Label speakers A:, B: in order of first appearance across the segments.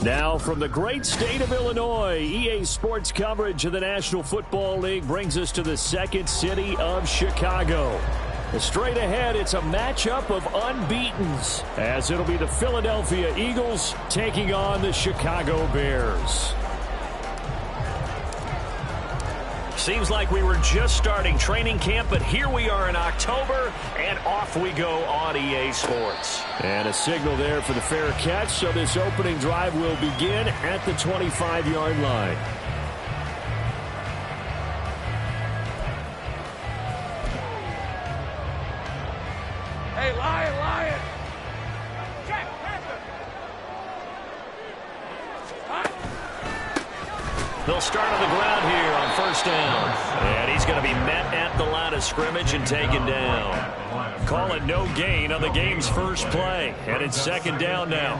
A: Now from the great state of Illinois, EA Sports coverage of the National Football League brings us to the second city of Chicago. Straight ahead, it's a matchup of unbeatens, as it'll be the Philadelphia Eagles taking on the Chicago Bears.
B: Seems like we were just starting training camp, but here we are in October, and off we go on EA Sports.
A: And a signal there for the fair catch, so this opening drive will begin at the 25-yard line.
C: Hey, Lion! Check,
B: They'll start on the ground here on first down. And he's going to be met at the line of scrimmage and taken down.
A: Call it no gain on the game's first play. And it's second down now.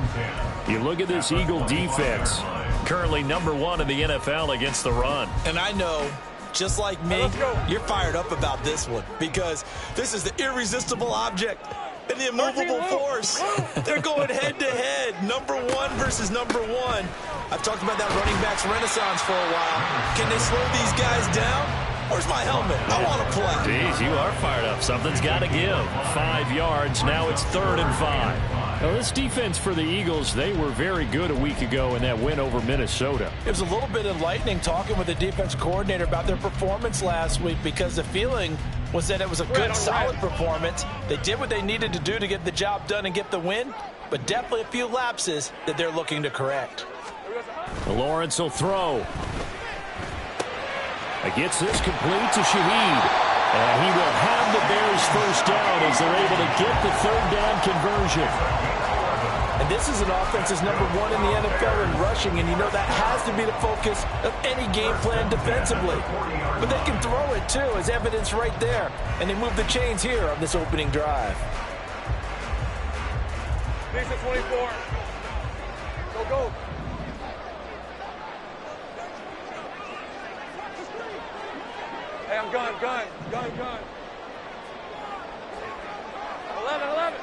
A: You look at this Eagle defense. Currently number 1 in the NFL against the run.
D: And I know, just like me, you're fired up about this one because this is the irresistible object and the immovable force. They're going head-to-head, number 1 versus number 1. I've talked about that running backs renaissance for a while. Can they slow these guys down? Where's my helmet? I want to play.
A: Jeez, you are fired up. Something's got to give. 5 yards. Now it's 3rd and 5. Now, this defense for the Eagles, they were very good a week ago in that win over Minnesota.
E: It was a little bit enlightening talking with the defense coordinator about their performance last week because the feeling was that it was a good, solid performance. They did what they needed to do to get the job done and get the win, but definitely a few lapses that they're looking to correct.
A: Lawrence will throw. He gets this complete to Shaheed. And he will have the Bears first down as they're able to get the 3rd down conversion.
E: And this is an offense that's number 1 in the NFL in rushing, and you know that has to be the focus of any game plan defensively. But they can throw it too, as evidence right there. And they move the chains here on this opening drive.
C: Lisa 24. Go. Hey, I'm gun. 11.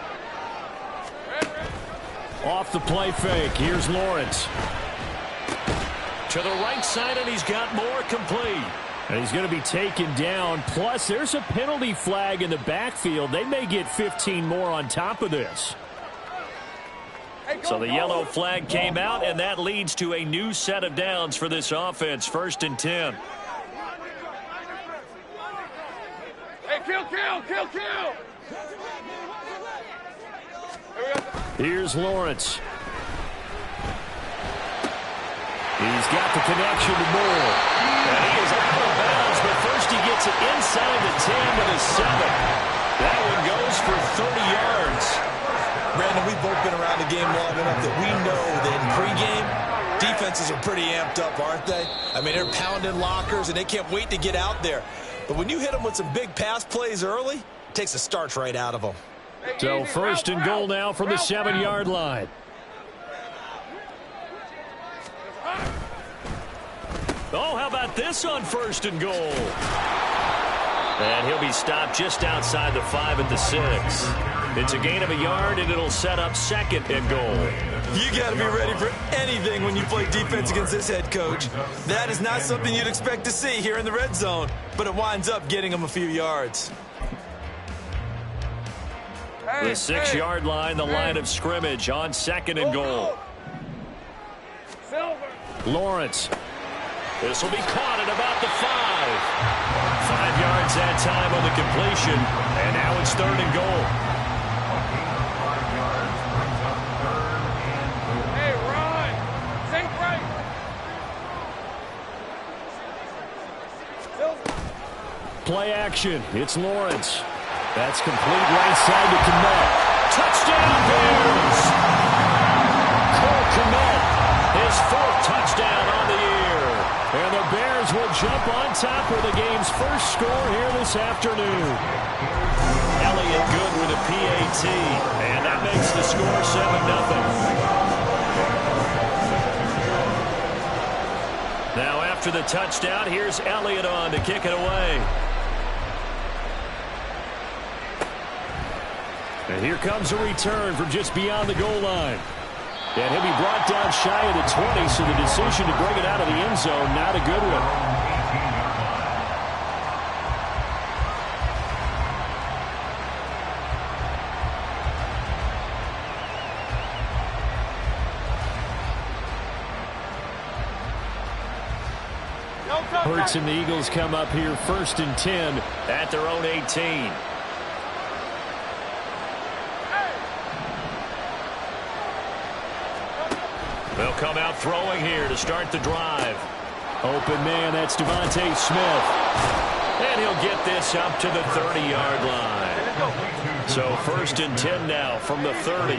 A: Off the play fake. Here's Lawrence.
B: To the right side, and he's got more complete.
A: And he's going to be taken down. Plus, there's a penalty flag in the backfield. They may get 15 more on top of this.
B: So the yellow flag came out, and that leads to a new set of downs for this offense. 1st and 10.
C: Hey, kill!
A: Here's Lawrence. He's got the connection to Moore.
B: And he is out of bounds, but first he gets it inside the 10 with his 7. That one goes for 30 yards.
D: Brandon, we've both been around the game long enough that we know that in pregame, defenses are pretty amped up, aren't they? I mean, they're pounding lockers, and they can't wait to get out there. But when you hit them with some big pass plays early, it takes the starch right out of them.
A: So 1st and goal now from the 7-yard line.
B: Oh, how about this on 1st and goal? And he'll be stopped just outside the 5 at the 6. It's a gain of a yard, and it'll set up 2nd and goal.
D: You got to be ready for anything when you play defense against this head coach. That is not something you'd expect to see here in the red zone, but it winds up getting him a few yards.
A: The 6-yard line, the line of scrimmage on 2nd and goal. Lawrence.
B: This will be caught at about the 5. 5 yards that time on the completion, and now it's 3rd and goal.
C: Hey, run! Think right!
A: Play action. It's Lawrence. That's complete right side to Kmet.
B: Touchdown, Bears!
A: Cole Kmet,
B: his 4th touchdown on the year.
A: And the Bears will jump on top of the game's first score here this afternoon.
B: Elliott good with a PAT, and that makes the score 7-0.
A: Now after the touchdown, here's Elliott on to kick it away. And here comes a return from just beyond the goal line. And he'll be brought down shy of the 20, so the decision to bring it out of the end zone, not a good one. Hurts and the Eagles come up here 1st and 10
B: at their own 18. They'll come out throwing here to start the drive.
A: Open man, that's Devontae Smith.
B: And he'll get this up to the 30-yard line. So 1st and 10 now from the 30.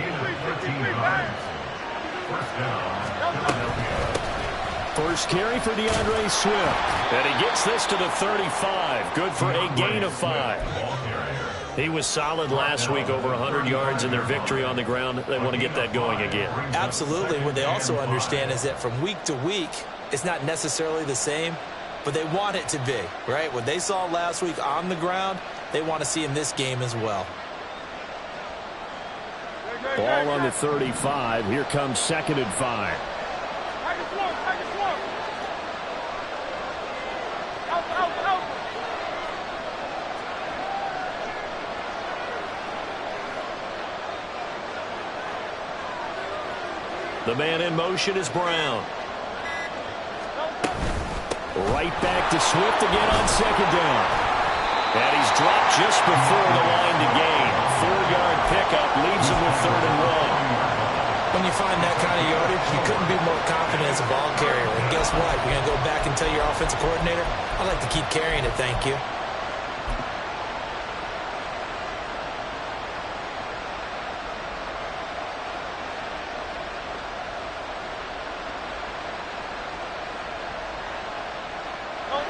A: First carry for DeAndre Swift.
B: And he gets this to the 35. Good for a gain of 5. He was solid last week, over 100 yards in their victory on the ground. They want to get that going again.
D: Absolutely. What they also understand is that from week to week, it's not necessarily the same, but they want it to be, right? What they saw last week on the ground, they want to see in this game as well.
A: Ball on the 35. Here comes 2nd and 5.
B: The man in motion is Brown.
A: Right back to Swift again on 2nd down.
B: And he's dropped just before the line to gain. 4-yard pickup leaves him with 3rd and 1.
D: When you find that kind of yardage, you couldn't be more confident as a ball carrier. And guess what? You're going to go back and tell your offensive coordinator, I'd like to keep carrying it, thank you.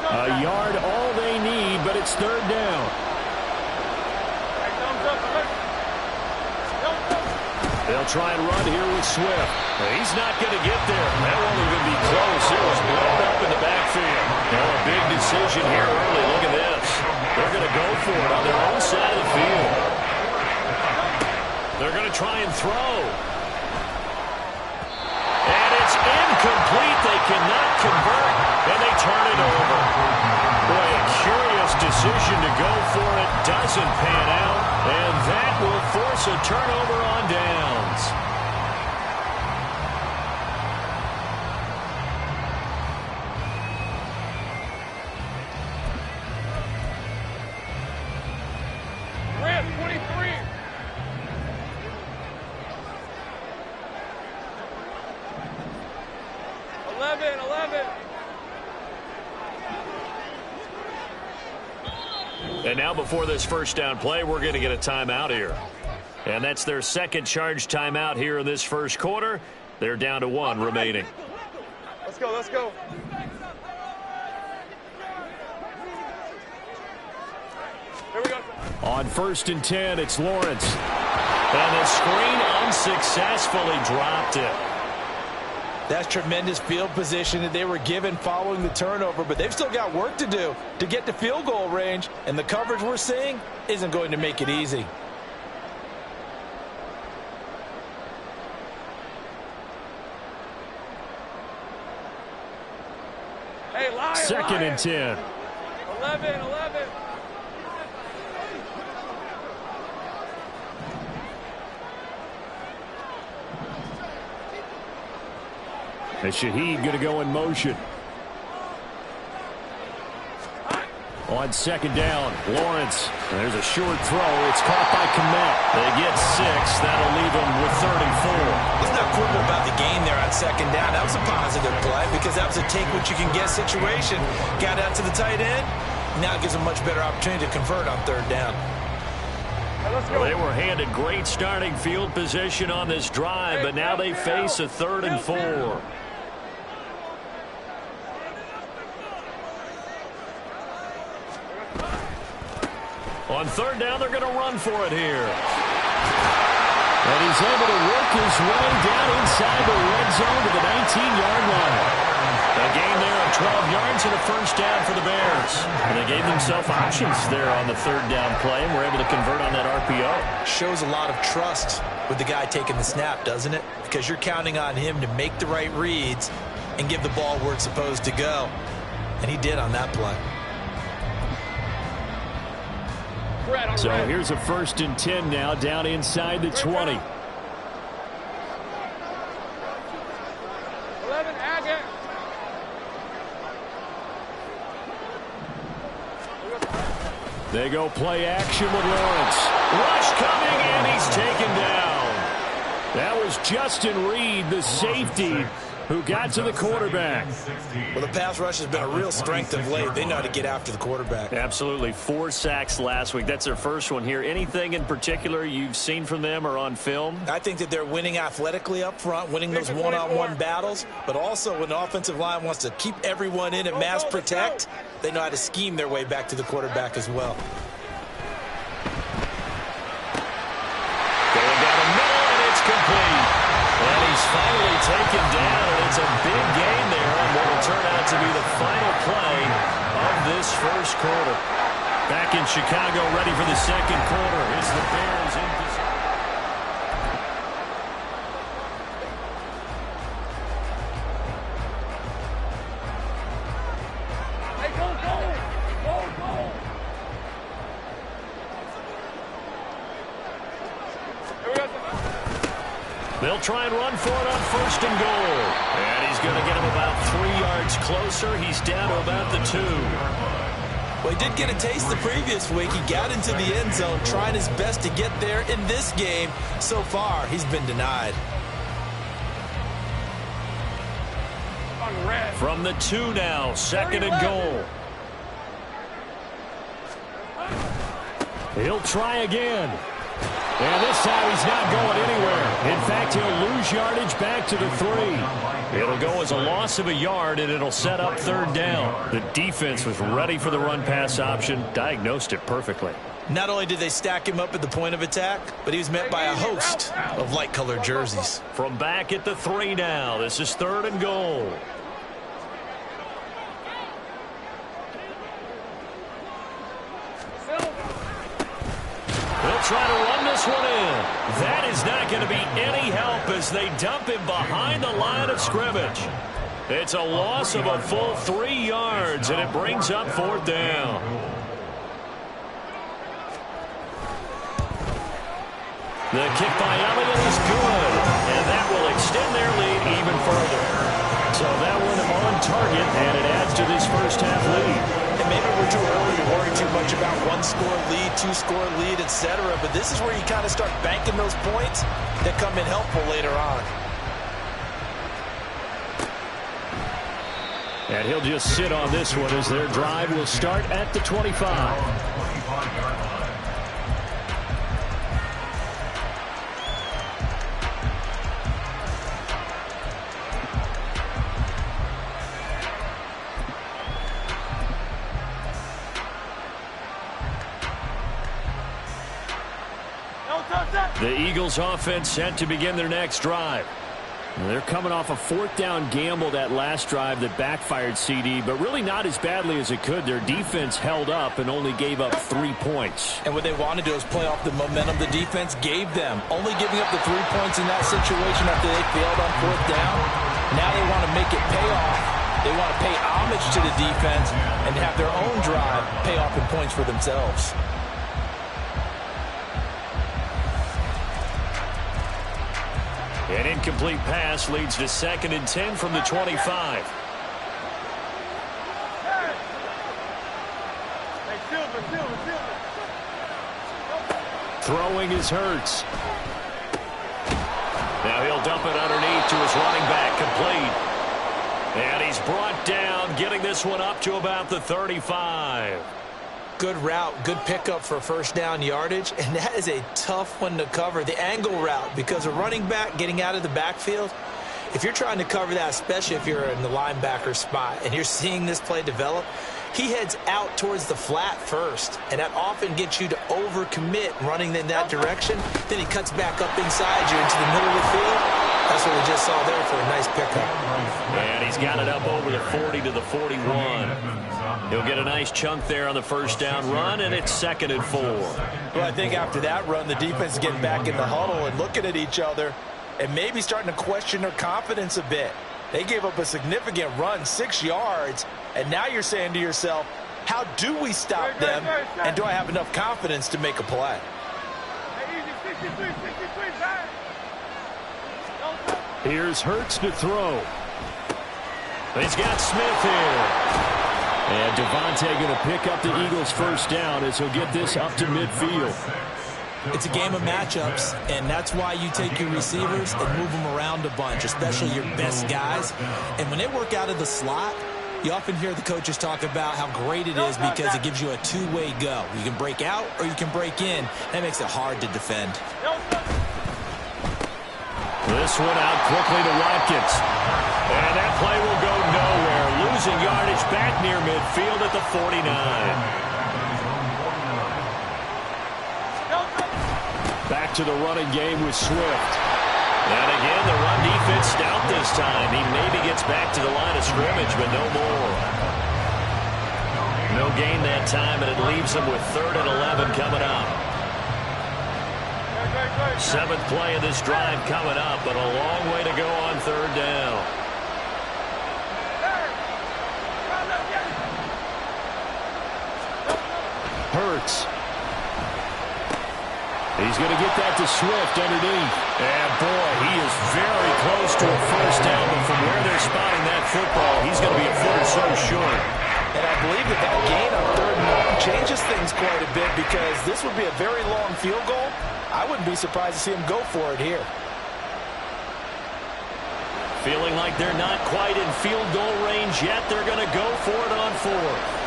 A: A yard, all they need, but it's 3rd down. They'll try and run here with Swift.
B: He's not going to get there. That won't even be close. It was blown up in the backfield. Now a big decision here early. Look at this. They're going to go for it on their own side of the field. They're going to try and throw. And it's incomplete. They cannot convert, and they turn it over. Boy, a curious decision to go for it. Doesn't pan out, and that will force a turnover on downs.
C: Red 23.
B: And now before this first down play, we're going to get a timeout here. And that's their second charge timeout here in this first quarter. They're down to 1 remaining.
C: Let's go, let's go. Here we go.
A: On 1st and 10, it's Lawrence.
B: And the screen unsuccessfully dropped it.
E: That's tremendous field position that they were given following the turnover, but they've still got work to do to get to field goal range, and the coverage we're seeing isn't going to make it easy.
C: Hey, Lion,
A: 2nd and 10.
C: 11.
A: And Shaheed going to go in motion. On 2nd down, Lawrence. And there's a short throw. It's caught by Kmet.
B: They get 6. That'll leave them with 3rd and 4.
D: Let's not quibble about the gain there on 2nd down. That was a positive play because that was a take-what-you-can-get situation. Got out to the tight end. Now it gives them much better opportunity to convert on 3rd down.
B: Well, they were handed great starting field position on this drive, but now they face a 3rd and 4. On 3rd down, they're going to run for it here.
A: And he's able to work his way down inside the red zone to the 19-yard line.
B: A gain there of 12 yards and a first down for the Bears. And they gave themselves options there on the 3rd down play and were able to convert on that RPO.
D: Shows a lot of trust
E: with the guy taking the snap, doesn't it? Because you're counting on him to make the right reads and give the ball where it's supposed to go. And he did on that play.
A: So here's a 1st and 10 now, down inside the 20.
C: 11, Agate.
A: They go play action with Lawrence. Rush coming, and he's taken down. That was Justin Reed, the safety, who got to the quarterback.
E: Well, the pass rush has been a real strength of late. They know how to get after the quarterback.
B: Absolutely. 4 sacks last week. That's their first one here. Anything in particular you've seen from them or on film?
E: I think that they're winning athletically up front, winning those one-on-one battles, but also when the offensive line wants to keep everyone in and mass protect, they know how to scheme their way back to the quarterback as well.
B: Going down the middle, and it's complete. And he's finally taken down, and it's a big gain there on what will turn out to be the final play of this first quarter. Back in Chicago, ready for the second quarter. It's the Bears in position.
C: Hey, go, go! Go, go! Here we go.
B: They'll try and run for it on 1st and goal. And he's going to get him about 3 yards closer. He's down to about the 2.
E: Well, he did get a taste the previous week. He got into the end zone, trying his best to get there in this game. So far, he's been denied.
B: From the 2 now, 2nd and goal.
A: He'll try again. And this time he's not going anywhere. In fact, he'll lose yardage back to the 3.
B: It'll go as a loss of a yard, and it'll set up 3rd down. The defense was ready for the run-pass option, diagnosed it perfectly.
E: Not only did they stack him up at the point of attack, but he was met by a host of light-colored jerseys.
B: From back at the 3 now, this is 3rd and goal. They'll try to run this one in. That is not going to be any help as they dump him behind the line of scrimmage. It's a loss of a full 3 yards, and it brings up 4th down. The kick by Elliott is good, and that will extend their lead even further. So that one on target, and it adds to this first half lead.
E: And maybe we're too early to worry too much about 1-score lead, 2-score lead, etc. But this is where you kind of start banking those points that come in helpful later on.
A: And he'll just sit on this one as their drive will start at the 25. The Eagles offense set to begin their next drive. They're coming off a 4th down gamble that last drive that backfired CD, but really not as badly as it could. Their defense held up and only gave up 3 points.
E: And what they want to do is play off the momentum the defense gave them. Only giving up the 3 points in that situation after they failed on 4th down. Now they want to make it pay off. They want to pay homage to the defense and have their own drive pay off in points for themselves.
B: An incomplete pass leads to 2nd and 10 from the 25.
A: Throwing is Hurts.
B: Now he'll dump it underneath to his running back, complete. And he's brought down, getting this one up to about the 35.
E: Good route, good pickup for 1st down yardage, and that is a tough one to cover, the angle route, because a running back getting out of the backfield, if you're trying to cover that, especially if you're in the linebacker spot and you're seeing this play develop, he heads out towards the flat first, and that often gets you to overcommit running in that direction. Then he cuts back up inside you into the middle of the field.
D: That's what we just saw there for a nice pickup.
B: And he's got it up over the 40 to the 41. He'll get a nice chunk there on the first down run, and it's 2nd and 4.
E: Well, I think after that run, the defense is getting back in the huddle and looking at each other and maybe starting to question their confidence a bit. They gave up a significant run, 6 yards, and now you're saying to yourself, how do we stop them, and do I have enough confidence to make a play?
A: Here's Hurts to throw. He's got Smith here. And Devontae going to pick up the Eagles' first down as he'll get this up to midfield.
D: It's a game of matchups, and that's why you take your receivers and move them around a bunch, especially your best guys. And when they work out of the slot, you often hear the coaches talk about how great it is because it gives you a two-way go. You can break out or you can break in. That makes it hard to defend.
A: This one out quickly to Watkins. And that play will go nowhere. Losing yardage back near midfield at the 49. Back to the running game with Swift. And again, the run defense stout this time. He maybe gets back to the line of scrimmage, but no more. No gain that time, and it leaves them with 3rd and 11 coming up. 7th play of this drive coming up, but a long way to go on 3rd down. Hurts. He's going to get that to Swift underneath. And, boy, he is very close to a first down, but from where they're spotting that football, he's going to be a foot or so short.
E: And I believe that gain on 3rd and long changes things quite a bit because this would be a very long field goal. I wouldn't be surprised to see him go for it here.
A: Feeling like they're not quite in field goal range yet, they're going to go for it on 4th.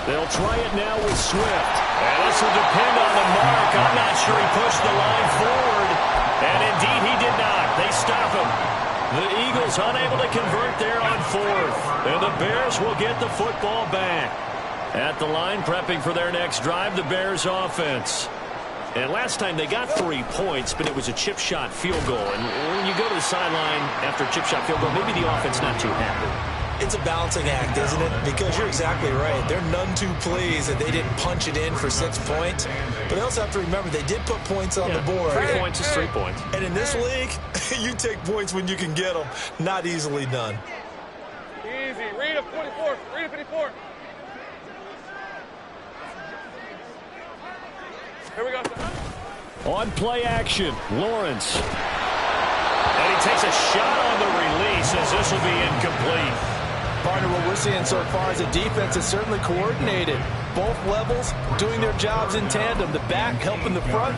A: They'll try it now with Swift. And this will depend on the mark. I'm not sure he pushed the line forward. And indeed he did not. They stop him. The Eagles unable to convert there on 4th. And the Bears will get the football back. At the line, prepping for their next drive, the Bears offense. And last time they got 3 points, but it was a chip shot field goal. And when you go to the sideline after a chip shot field goal, maybe the offense not too happy.
D: It's a balancing act, isn't it? Because you're exactly right. They're none too pleased that they didn't punch it in for 6 points. But they also have to remember they did put points on the board.
A: 3 points is 3 points.
D: And in this league, you take points when you can get them. Not easily done.
C: Easy. Read a 24. Read a 54. Here we go.
A: On play action, Lawrence. And he takes a shot on the release as this will be incomplete.
E: Partner, what we're seeing so far as a defense is certainly coordinated. Both levels doing their jobs in tandem. The back helping the front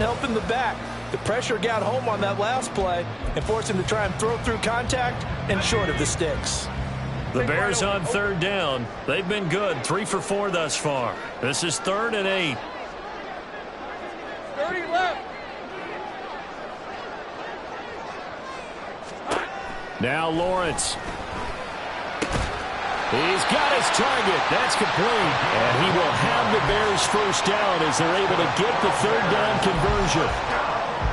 E: helping the back. The pressure got home on that last play and forced him to try and throw through contact and short of the sticks.
A: The Bears on 3rd down. They've been good, 3 for 4 thus far. This is 3rd and 8.
C: 30 left.
A: Now Lawrence. He's got his target. That's complete. And he will have the Bears first down as they're able to get the 3rd down conversion.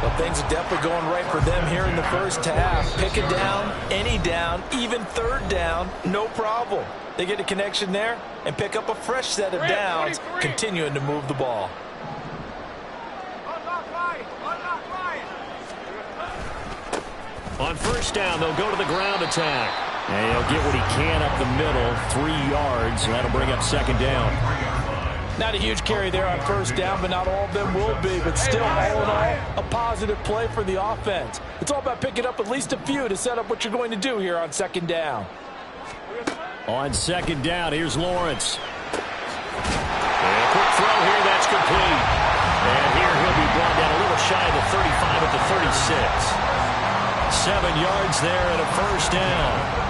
E: Well, things are definitely going right for them here in the first half. Pick a down, any down, even 3rd down, no problem. They get a connection there and pick up a fresh set of downs, continuing to move the ball.
A: On first down, they'll go to the ground attack. And he'll get what he can up the middle, 3 yards, and that'll bring up 2nd down.
E: Not a huge carry there on first down, but not all of them will be. But still, all in all, a positive play for the offense. It's all about picking up at least a few to set up what you're going to do here on 2nd down.
A: On 2nd down, here's Lawrence. And a quick throw here, that's complete. And here he'll be brought down a little shy of the 35 at the 36. 7 yards there and a first down.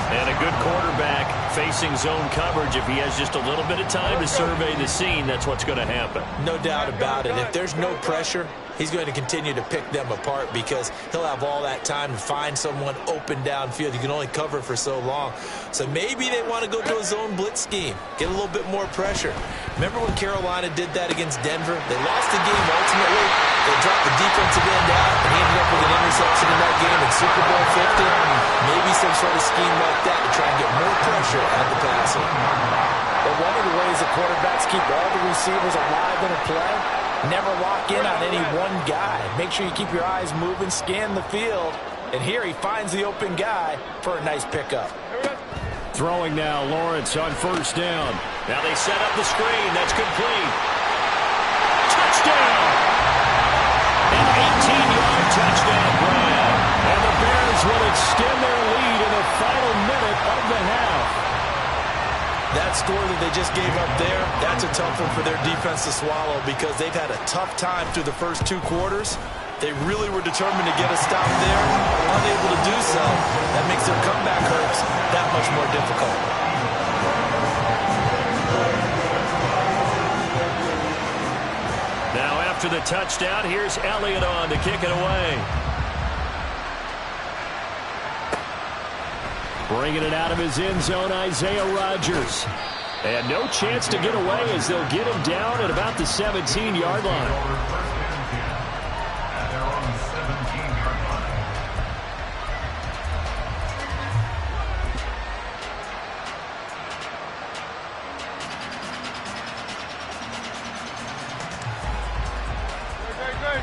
A: And a good quarterback
B: facing zone coverage, if he has just a little bit of time to survey the scene, that's what's going to happen.
D: No doubt about it. If there's no pressure, he's going to continue to pick them apart because he'll have all that time to find someone open downfield. You can only cover for so long. So maybe they want to go to a zone blitz scheme, get a little bit more pressure. Remember when Carolina did that against Denver? They lost the game ultimately. They dropped the defensive end out, and he ended up with an interception in that game in Super Bowl 50. Maybe some sort of scheme like that to try and get more pressure at the passer.
E: But one of the ways that quarterbacks keep all the receivers alive in a play, never lock in on any one guy. Make sure you keep your eyes moving, scan the field, and here he finds the open guy for a nice pickup.
A: Throwing now, Lawrence on first down.
B: Now they set up the screen. That's complete. Touchdown! An 18-yard touchdown grab.
A: And the Bears will extend their lead in the final minute of the half.
D: That score that they just gave up there, that's a tough one for their defense to swallow because they've had a tough time through the first 2 quarters. They really were determined to get a stop there, unable to do so. That makes their comeback hurts that much more difficult.
B: Now after the touchdown, here's Elliott on to kick it away.
A: Bringing it out of his end zone, Isaiah Rodgers. And no chance to get away as they'll get him down at about the 17-yard line.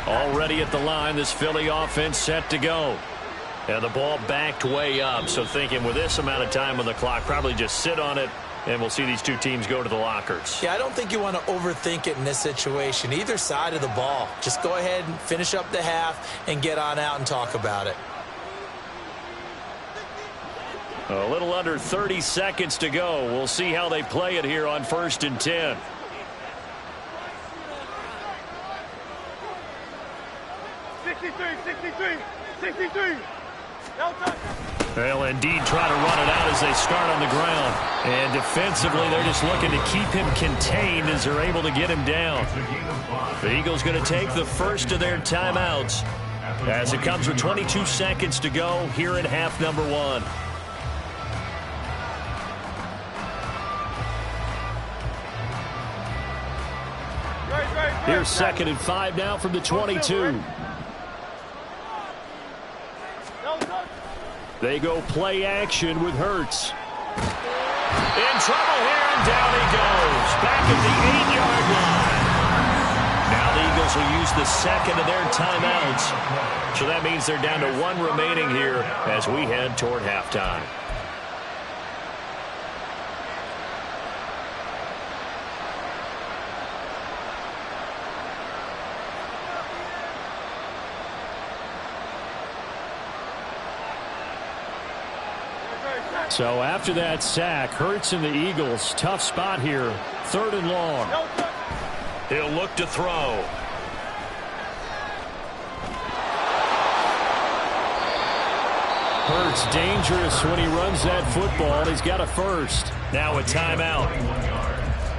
B: Already at the line, this Philly offense set to go. And the ball backed way up, so thinking with this amount of time on the clock, probably just sit on it, and we'll see these two teams go to the lockers.
D: Yeah, I don't think you want to overthink it in this situation. Either side of the ball. Just go ahead and finish up the half and get on out and talk about it.
B: A little under 30 seconds to go. We'll see how they play it here on 1st and 10. They'll indeed try to run it out as they start on the ground. And defensively, they're just looking to keep him contained as they're able to get him down. The Eagles going to take the first of their timeouts as it comes with 22 seconds to go here in half number 1.
A: Here's 2nd and 5 now from the 22. They go play action with Hurts.
B: In trouble here, and down he goes. Back at the 8-yard line. Now the Eagles will use the second of their timeouts. So that means they're down to 1 remaining here as we head toward halftime.
A: So after that sack, Hurts and the Eagles, tough spot here. 3rd and long.
B: He'll look to throw.
A: Hurts dangerous when he runs that football. He's got a first.
B: Now a timeout.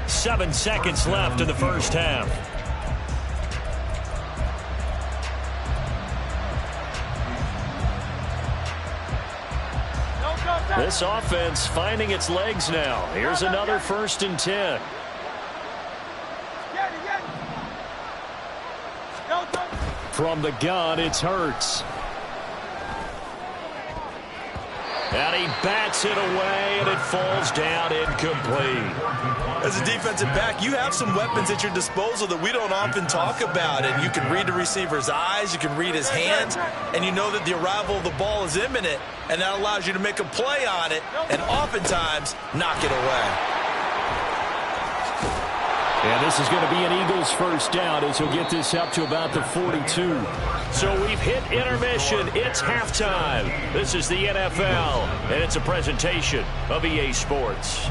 B: 7 seconds left in the first half. This offense finding its legs now. Here's another 1st and 10.
A: From the gun, it's Hurts.
B: And he bats it away, and it falls down incomplete.
D: As a defensive back, you have some weapons at your disposal that we don't often talk about. And you can read the receiver's eyes, you can read his hands, and you know that the arrival of the ball is imminent, and that allows you to make a play on it and oftentimes knock it away.
A: And this is going to be an Eagles first down as he'll get this up to about the 42.
B: So we've hit intermission. It's halftime. This is the NFL, and it's a presentation of EA Sports.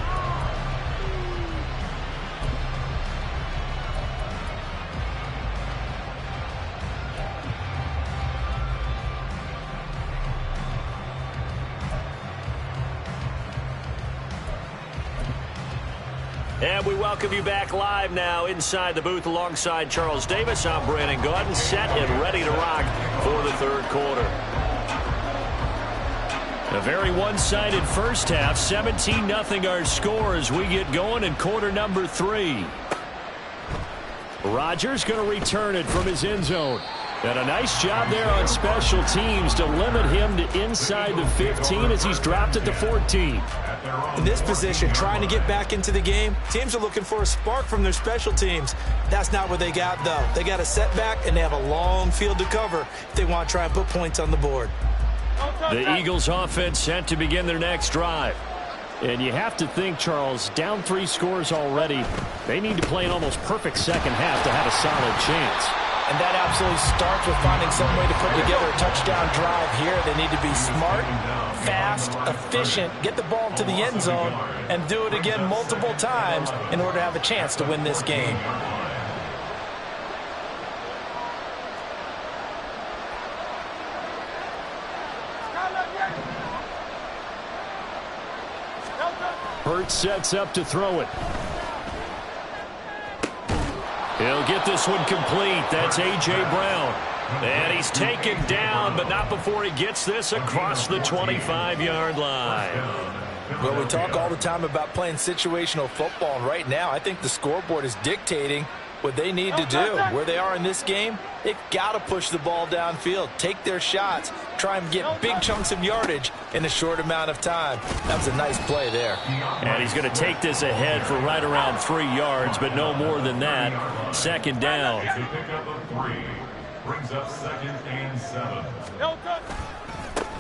B: And we welcome you back live now inside the booth alongside Charles Davis. I'm Brandon Gaudin, set and ready to rock for the third quarter. A very one-sided first half, 17-0 our score as we get going in quarter number 3. Rodgers going to return it from his end zone. And a nice job there on special teams to limit him to inside the 15 as he's dropped at the 14.
E: In this position, trying to get back into the game, teams are looking for a spark from their special teams. That's not what they got, though. They got a setback, and they have a long field to cover if they want to try and put points on the board.
A: The Eagles offense set to begin their next drive. And you have to think, Charles, down 3 scores already. They need to play an almost perfect second half to have a solid chance.
E: And that absolutely starts with finding some way to put together a touchdown drive here. They need to be smart, fast, efficient, get the ball to the end zone, and do it again multiple times in order to have a chance to win this game.
A: Hurts sets up to throw it. He'll get this one complete. That's A.J. Brown. And he's taken down, but not before he gets this across the 25-yard line.
E: Well, we talk all the time about playing situational football, and right now I think the scoreboard is dictating what they need to do. Where they are in this game, they've got to push the ball downfield, take their shots, try and get big chunks of yardage in a short amount of time. That was a nice play there.
A: And he's going to take this ahead for right around 3 yards, but no more than that. Second down.
F: Brings up 2nd and 7.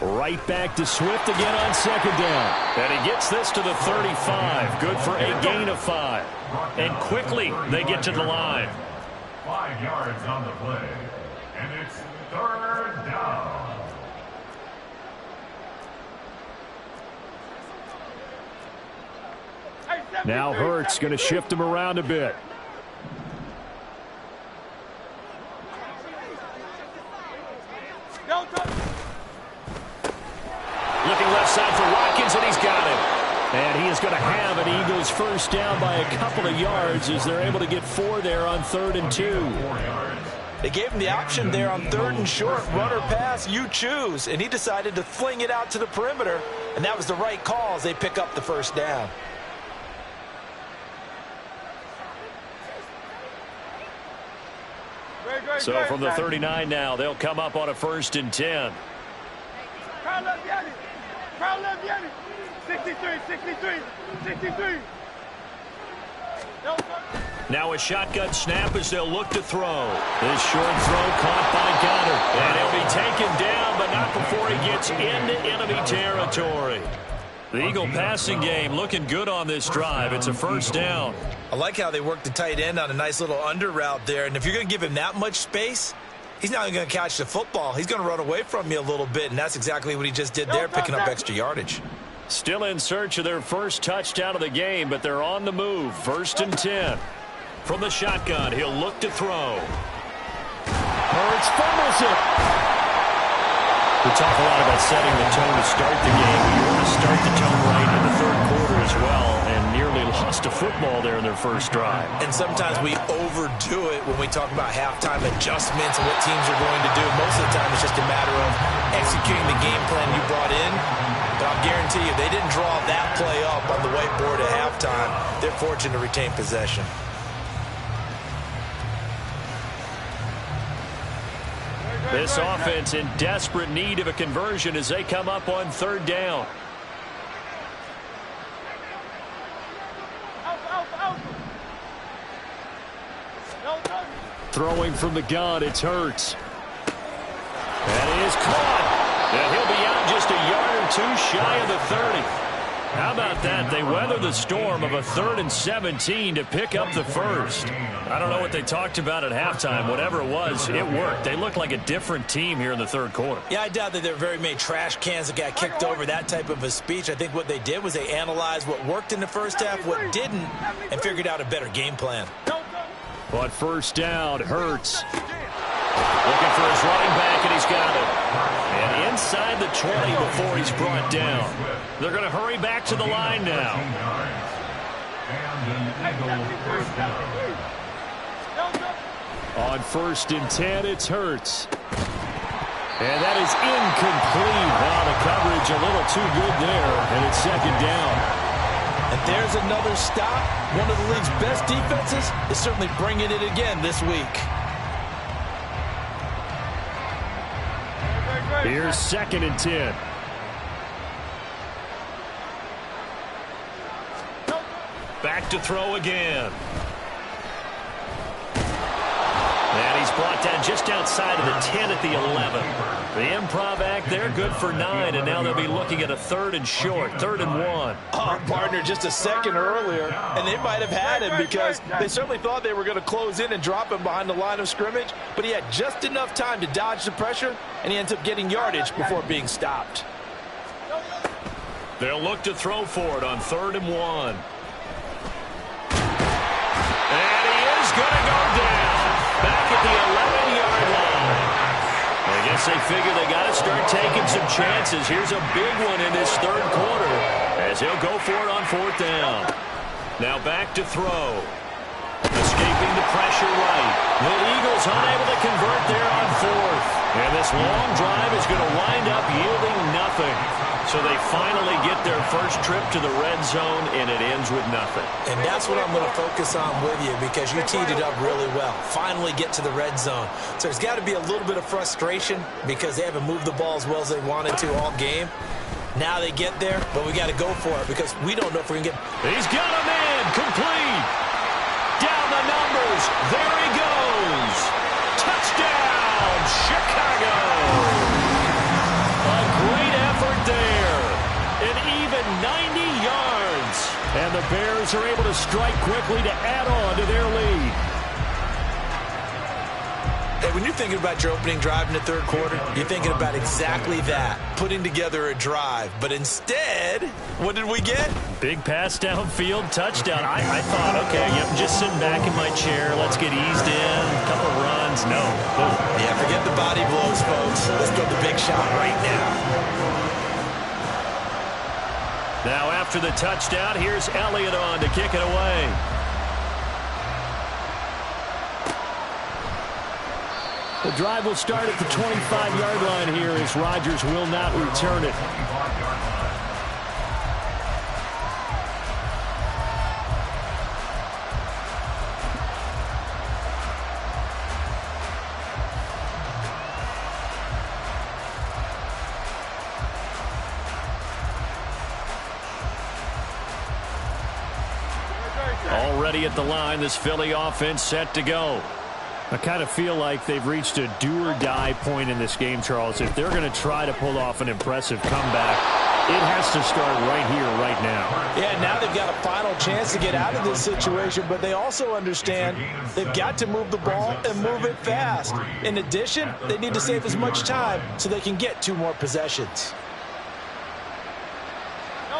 A: Right back to Swift again on second down. And he gets this to the 35. Good for a gain of 5. And quickly they get to the line.
F: 5 yards on the play. And it's 3rd down.
A: Now Hurts going to shift him around a bit. Looking left side for Watkins, and he's got it. And he is going to have an Eagles first down by a couple of yards as they're able to get 4 there on 3rd and 2.
E: They gave him the option there on 3rd and short, run or pass, you choose. And he decided to fling it out to the perimeter, and that was the right call as they pick up the first down.
A: So from the 39 now, they'll come up on a 1st and 10.
C: 63.
A: Now a shotgun snap as they'll look to throw. This short throw caught by Goddard. And he'll be taken down, but not before he gets into enemy territory. The Eagle passing game looking good on this drive. It's a first down.
E: I like how they work the tight end on a nice little under route there. And if you're going to give him that much space, he's not going to catch the football. He's going to run away from you a little bit, and that's exactly what he just did there, picking up extra yardage.
A: Still in search of their first touchdown of the game, but they're on the move. 1st and 10. From the shotgun, he'll look to throw. Hurts fumbles it. We talk a lot about setting the tone to start the game. You want to start the tone right in the 3rd quarter as well, and nearly lost a football there in their first drive.
E: And sometimes we overdo it when we talk about halftime adjustments and what teams are going to do. Most of the time it's just a matter of executing the game plan you brought in. But I'll guarantee you, they didn't draw that play up on the whiteboard at halftime. They're fortunate to retain possession.
A: This offense in desperate need of a conversion as they come up on 3rd down. Throwing from the gun, it's Hurts. That is caught. And he'll be out just a yard or 2 shy of the 30. How about that? They weather the storm of a 3rd and 17 to pick up the first. I don't know what they talked about at halftime. Whatever it was, it worked. They look like a different team here in the 3rd quarter.
E: Yeah, I doubt that there were very many trash cans that got kicked over, that type of a speech. I think what they did was they analyzed what worked in the first half, what didn't, and figured out a better game plan.
A: But first down, Hurts. Looking for his running back, and he's got it. And inside the 20 before he's brought down. They're going to hurry back to the line now.
F: And an Eagle first down.
A: On 1st and 10, it's Hurts. And that is incomplete. Wow, the coverage a little too good there, and it's 2nd down.
E: And there's another stop. One of the league's best defenses is certainly bringing it again this week.
A: Here's 2nd and 10.
B: Back to throw again. And he's brought down just outside of the 10 at the 11. The improv act there, good for 9, and now they'll be looking at a 3rd and short, 3rd and 1.
E: Oh, partner, just a second earlier, and they might have had him because they certainly thought they were going to close in and drop him behind the line of scrimmage, but he had just enough time to dodge the pressure, and he ends up getting yardage before being stopped.
B: They'll look to throw for it on 3rd and 1. And he is going to go down. Back at the 11-yard line. I guess they figure they got to start taking some chances. Here's a big one in this 3rd quarter as he'll go for it on 4th down. Now back to throw. Escaping the pressure right. The Eagles unable to convert there on 4th. And this long drive is going to wind up yielding nothing. So they finally get their first trip to the red zone, and it ends with nothing.
D: And that's what I'm going to focus on with you because you teed it up really well. Finally get to the red zone. So there's got to be a little bit of frustration because they haven't moved the ball as well as they wanted to all game. Now they get there, but we got to go for it because we don't know if we can get...
B: He's got him in. Complete. Down the numbers. There he goes. Touchdown, Chicago. A great effort there. An even 90 yards.
A: And the Bears are able to strike quickly to add on to their lead.
D: Hey, when you're thinking about your opening drive in the 3rd quarter, you're thinking about exactly that, putting together a drive. But instead, what did we get?
B: Big pass downfield, touchdown. I thought, okay, yep, just sitting back in my chair. Let's get eased in. A couple runs. No. Boom.
D: Yeah, forget the body blows, folks. Let's go the big shot right now.
B: Now after the touchdown, here's Elliott on to kick it away.
A: The drive will start at the 25-yard line here as Rodgers will not return it.
B: Already at the line, this Philly offense set to go.
A: I kind of feel like they've reached a do-or-die point in this game, Charles. If they're going to try to pull off an impressive comeback, it has to start right here, right now.
E: Yeah, now they've got a final chance to get out of this situation, but they also understand they've got to move the ball and move it fast. In addition, they need to save as much time so they can get 2 more possessions.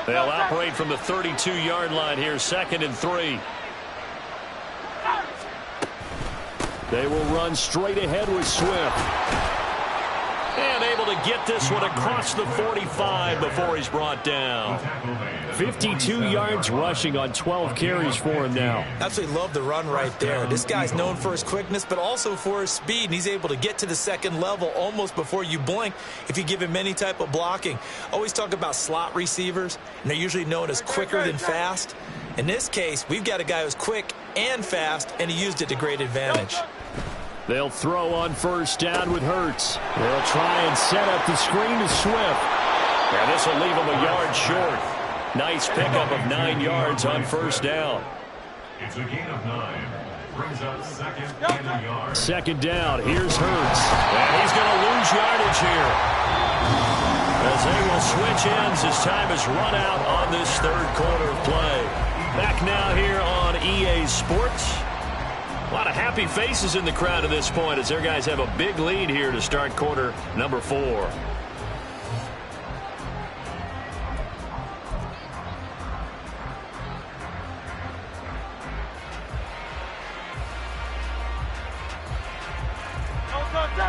B: They'll operate from the 32-yard line here, 2nd and 3.
A: They will run straight ahead with Swift.
B: And able to get this one across the 45 before he's brought down.
A: 52 yards rushing on 12 carries for him now.
D: Absolutely love the run right there. This guy's known for his quickness, but also for his speed. And he's able to get to the 2nd level almost before you blink if you give him any type of blocking. Always talk about slot receivers, and they're usually known as quicker than fast. In this case, we've got a guy who's quick and fast, and he used it to great advantage.
A: They'll throw on 1st down with Hurts. They'll try and set up the screen to Swift.
B: And this will leave him a yard short. Nice pickup of 9 yards on 1st down.
F: It's a gain of 9. Brings up 2nd and a yard.
A: 2nd down. Here's Hurts.
B: And he's going to lose yardage here. As they will switch ends as time has run out on this 3rd quarter of play. Back now here on EA Sports. A lot of happy faces in the crowd at this point as their guys have a big lead here to start quarter number 4.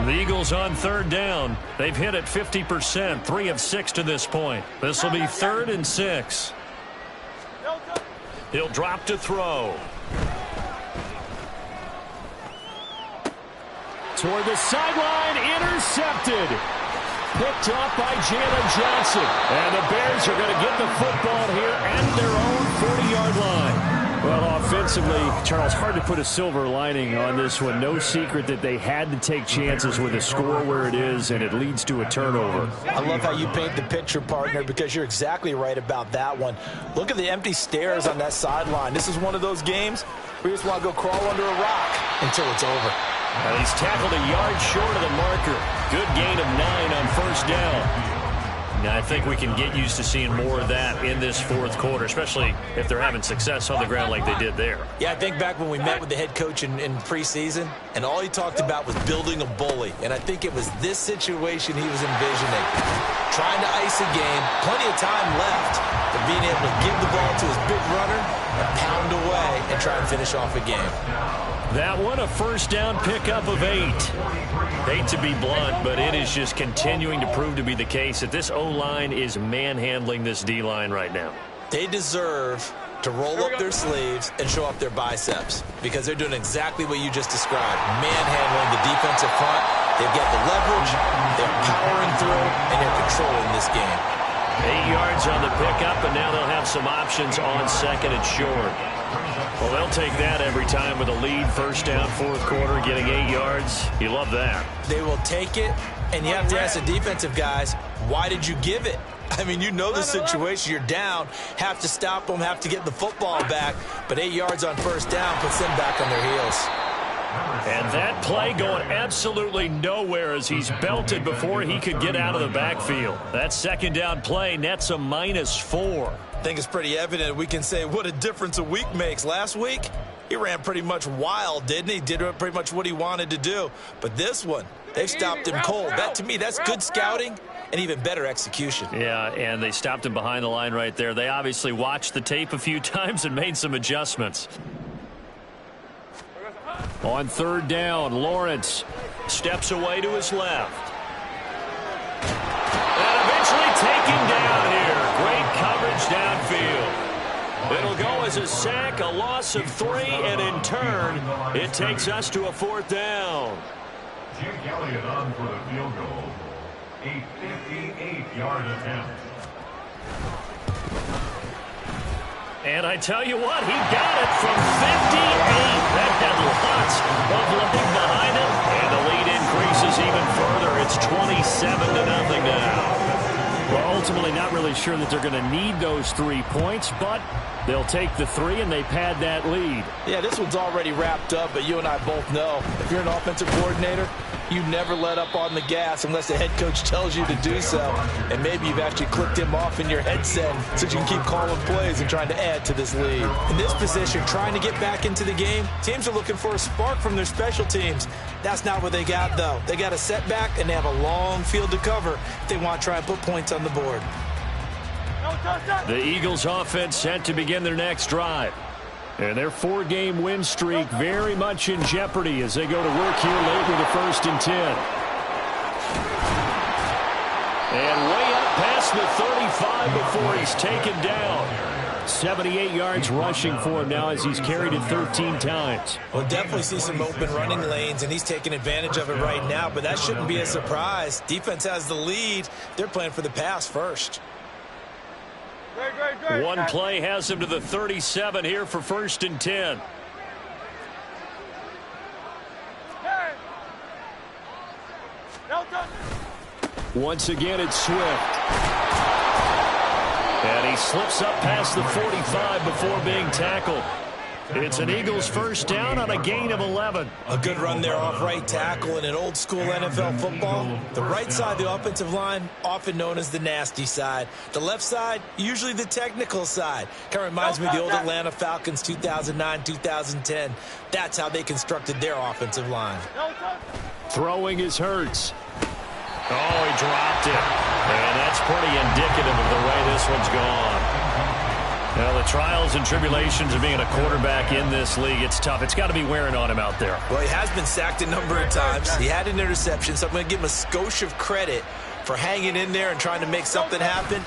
B: The Eagles on 3rd down. They've hit it 50%, 3 of 6 to this point. This will be 3rd and 6. He'll drop to throw.
A: Toward the sideline, intercepted. Picked up by Jalen Johnson. And the Bears are going to get the football here at their own 40-yard line. Well, offensively, Charles, hard to put a silver lining on this one. No secret that they had to take chances with a score where it is, and it leads to a turnover.
E: I love how you paint the picture, partner, because you're exactly right about that one. Look at the empty stairs on that sideline. This is one of those games where you just want to go crawl under a rock until it's over.
B: Well, he's tackled a yard short of the marker. Good gain of 9 on first down. Now, I think we can get used to seeing more of that in this fourth quarter, especially if they're having success on the ground like they did there.
D: Yeah, I think back when we met with the head coach in preseason, and all he talked about was building a bully. And I think it was this situation he was envisioning. Trying to ice a game, plenty of time left, but being able to give the ball to his big runner and pound away and try and finish off a game.
B: That one, a first down pickup of 8. Hate to be blunt, but it is just continuing to prove to be the case that this O-line is manhandling this D-line right now.
D: They deserve to roll up their sleeves and show off their biceps because they're doing exactly what you just described, manhandling the defensive front. They've got the leverage, they're powering through, and they're controlling this game.
B: 8 yards on the pickup, and now they'll have some options on second and short. Well, they'll take that every time with a lead, first down, fourth quarter, getting 8 yards. You love that.
D: They will take it, and you have to ask the defensive guys, why did you give it? I mean, you know the situation. You're down, have to stop them, have to get the football back, but 8 yards on first down puts them back on their heels.
B: And that play going absolutely nowhere as he's belted before he could get out of the backfield. That second down play nets a -4.
D: I think it's pretty evident we can say what a difference a week makes. Last week, he ran pretty much wild, didn't he? Did pretty much what he wanted to do. But this one, they've stopped him cold. That, to me, that's good scouting and even better execution.
B: Yeah, and they stopped him behind the line right there. They obviously watched the tape a few times and made some adjustments.
A: On third down, Lawrence
B: steps away to his left. And eventually taken down here. Great coverage downfield. It'll go as a sack, a loss of 3, and in turn, it takes us to a fourth down.
F: Jake Elliott on for the field goal. A 58-yard attempt.
B: And I tell you what, he got it from 58. That had lots of leg behind it. And the lead increases even further. It's 27-0 now.
A: Well, ultimately not really sure that they're going to need those 3 points, but they'll take the 3 and they pad that lead.
E: Yeah, this one's already wrapped up, but you and I both know if you're an offensive coordinator, you never let up on the gas unless the head coach tells you to do so. And maybe you've actually clicked him off in your headset so you can keep calling plays and trying to add to this lead. In this position, trying to get back into the game, teams are looking for a spark from their special teams. That's not what they got, though. They got a setback, and they have a long field to cover if they want to try and put points on the board.
B: The Eagles offense set to begin their next drive.
A: And their 4-game win streak very much in jeopardy as they go to work here late with a 1st and 10.
B: And way up past the 35 before he's taken down.
A: 78 yards rushing for him now as he's carried it 13 times.
D: We'll definitely see some open running lanes, and he's taking advantage of it right now, but that shouldn't be a surprise. Defense has the lead. They're playing for the pass first.
B: One play has him to the 37 here for 1st and 10.
A: Once again, it's Swift.
B: And he slips up past the 45 before being tackled. It's an Eagles first down on a gain of 11.
D: A good run there off right tackle in an old school NFL football. The right side of the offensive line, often known as the nasty side. The left side, usually the technical side. Kind of reminds me of the old Atlanta Falcons 2009-2010. That's how they constructed their offensive line.
A: Throwing is Hurts.
B: Oh, he dropped it. And that's pretty indicative of the way this one's gone. Well, the trials and tribulations of being a quarterback in this league, it's tough. It's got to be wearing on him out there.
D: Well, he has been sacked a number of times. He had an interception, so I'm going to give him a skosh of credit for hanging in there and trying to make something happen,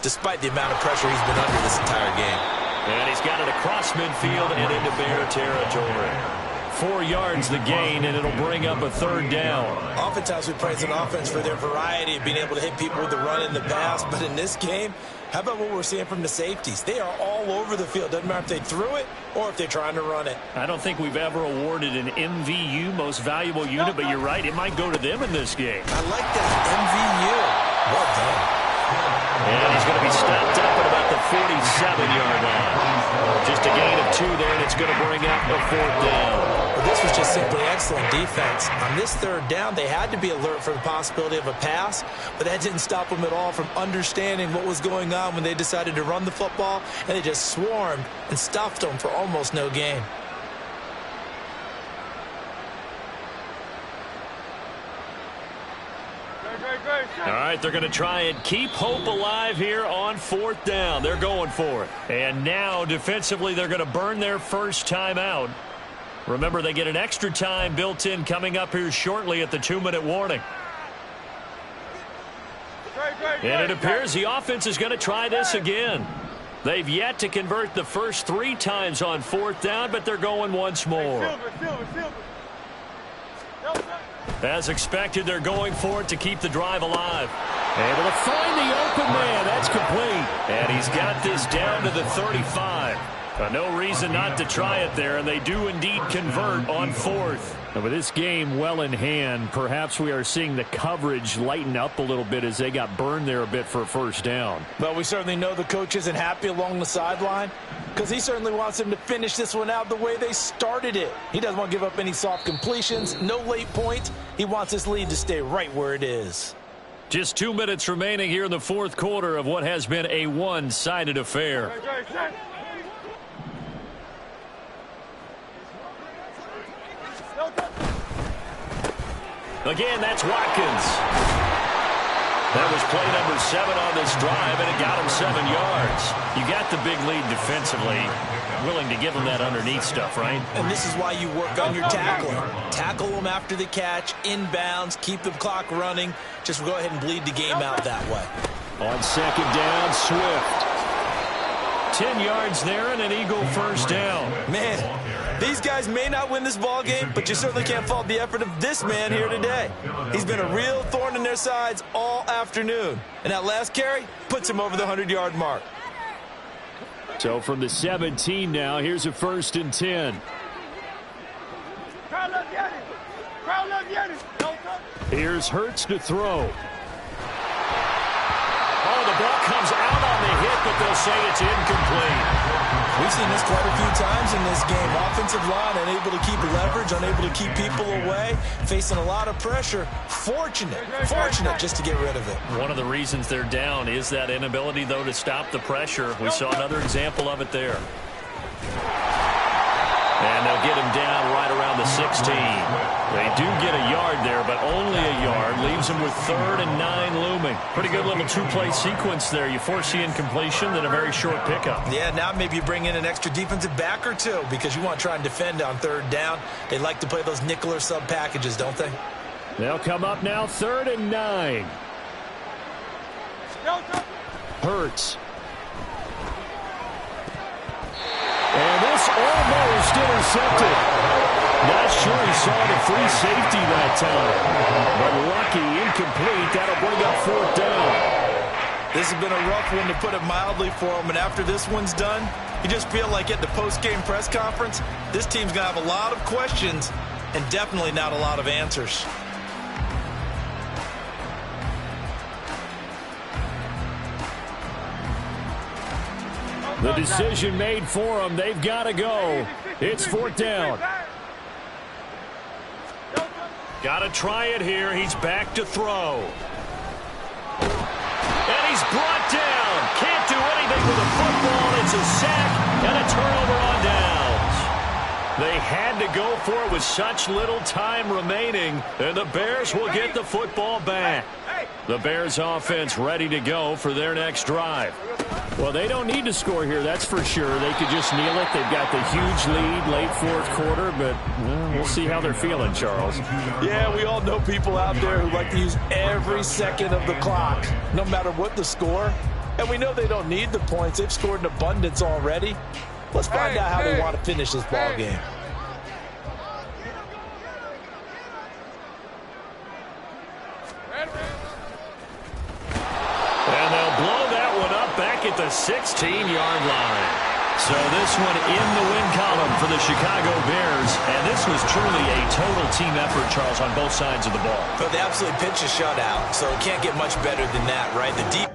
D: despite the amount of pressure he's been under this entire game.
B: And he's got it across midfield and into Bear territory.
A: 4 yards the gain, and it'll bring up a 3rd down.
D: Oftentimes we praise an offense for their variety of being able to hit people with the run in the pass, but in this game, how about what we're seeing from the safeties? They are all over the field. Doesn't matter if they threw it or if they're trying to run it.
A: I don't think we've ever awarded an MVU, most valuable unit, but you're right, it might go to them in this game.
D: I like that, MVU. Well done.
B: And he's going to be stopped up at about the 47-yard line. Just a gain of 2 there, and it's going to bring up a 4th down.
D: Well, this was just simply excellent defense. On this 3rd down, they had to be alert for the possibility of a pass, but that didn't stop them at all from understanding what was going on when they decided to run the football, and they just swarmed and stuffed them for almost no gain.
A: All right, they're going to try and keep hope alive here on 4th down. They're going for it. And now, defensively, they're going to burn their first time out. Remember, they get an extra time built in coming up here shortly at the 2-minute warning. And it appears the offense is going to try this again. They've yet to convert the first 3 times on 4th down, but they're going once more. As expected, they're going for it to keep the drive alive. Able to find the open man. That's complete. And he's got this down to the 35. No reason not to try it there, and they do indeed convert on 4th. And with this game well in hand, perhaps we are seeing the coverage lighten up a little bit as they got burned there a bit for a 1st down.
E: Well, we certainly know the coach isn't happy along the sideline because he certainly wants them to finish this one out the way they started it. He doesn't want to give up any soft completions, no late points. He wants his lead to stay right where it is.
A: Just 2 minutes remaining here in the 4th quarter of what has been a one-sided affair. Again, that's Watkins. That was play number 7 on this drive, and it got him 7 yards. You got the big lead defensively. Willing to give them that underneath stuff, right?
D: And this is why you work on your tackling. Tackle them after the catch, inbounds, keep the clock running. Just go ahead and bleed the game out that way.
A: On 2nd down, Swift. 10 yards there and an Eagle 1st down.
D: Man, these guys may not win this ball game, but you certainly can't fault the effort of this man here today. He's been a real thorn in their sides all afternoon. And that last carry puts him over the 100-yard mark.
A: So from the 17 now, here's a 1st and 10. Here's Hurts to throw. Oh, the ball comes out on the hit, but they'll say it's incomplete.
D: We've seen this quite a few times in this game. Offensive line unable to keep leverage, unable to keep people away, facing a lot of pressure. Fortunate just to get rid of it.
A: One of the reasons they're down is that inability, though, to stop the pressure. We saw another example of it there. And they'll get him down right around the 16. They do get a yard there, but only a yard. Leaves him with 3rd and 9 looming. Pretty good little 2-play sequence there. You force the incompletion, then a very short pickup.
D: Yeah, now maybe you bring in an extra defensive back or 2 because you want to try and defend on 3rd down. They like to play those nickel or sub packages, don't they?
A: They'll come up now 3rd and 9. Hurts. And this almost intercepted. Not sure he saw the free safety that time. But lucky, incomplete. That'll bring up 4th down.
D: This has been a rough one, to put it mildly, for him. And after this one's done, you just feel like at the post-game press conference, this team's going to have a lot of questions and definitely not a lot of answers.
A: The decision made for them. They've got to go. It's 4th down. Got to try it here. He's back to throw. And he's brought down. Can't do anything with the football. It's a sack and a turnover on downs. They had to go for it with such little time remaining, and the Bears will get the football back. The Bears offense ready to go for their next drive. Well, they don't need to score here, that's for sure. They could just kneel it. They've got the huge lead late 4th quarter, but we'll see how they're feeling, Charles.
E: Yeah, we all know people out there who like to use every second of the clock, no matter what the score. And we know they don't need the points. They've scored in abundance already. Let's find out how they want to finish this ball game.
B: And they'll blow that one up back at the 16-yard line. So this one in the win column for the Chicago Bears. And this was truly a total team effort, Charles, on both sides of the ball.
D: But they absolutely pitched a shutout, so it can't get much better than that, right? The deep